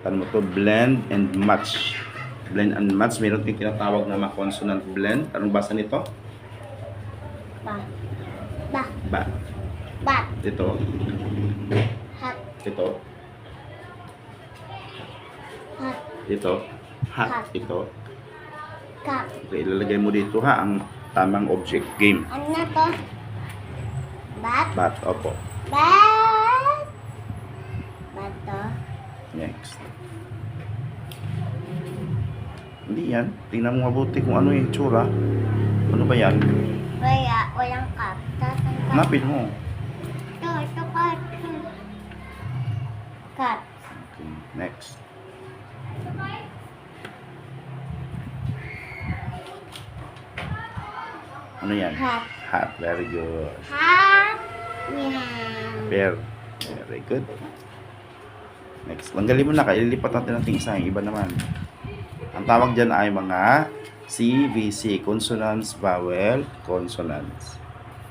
ano mo to, blend and match. Blend and match, meron din tinatawag na mga consonant blend. Anong basa nito? Ba. Ba. Ba. Bat. Ito. Hat. Ito. Hat. Ito. Hat. Hat. Ito. Kat. Okay, ilalagay mo dito ha ang tamang object. Game. Ano na to? Bat. Bat. Opo. Bat. Bat to. Next. Hindi yan. Tingnan mo mabuti kung ano yung tsura. Ano ba yan? Kaya walang kap. Tatang kap. Hanapin mo. Ito kat. Kat. Okay, next. Ano yan? Hat. Hat. Very good. Hat. Meow. Pear. Very good. Next. Tanggalin mo na. Ililipat natin natin isa. Yung iba naman. Ang tawag dyan ay mga CVC. Consonants, vowel, consonants.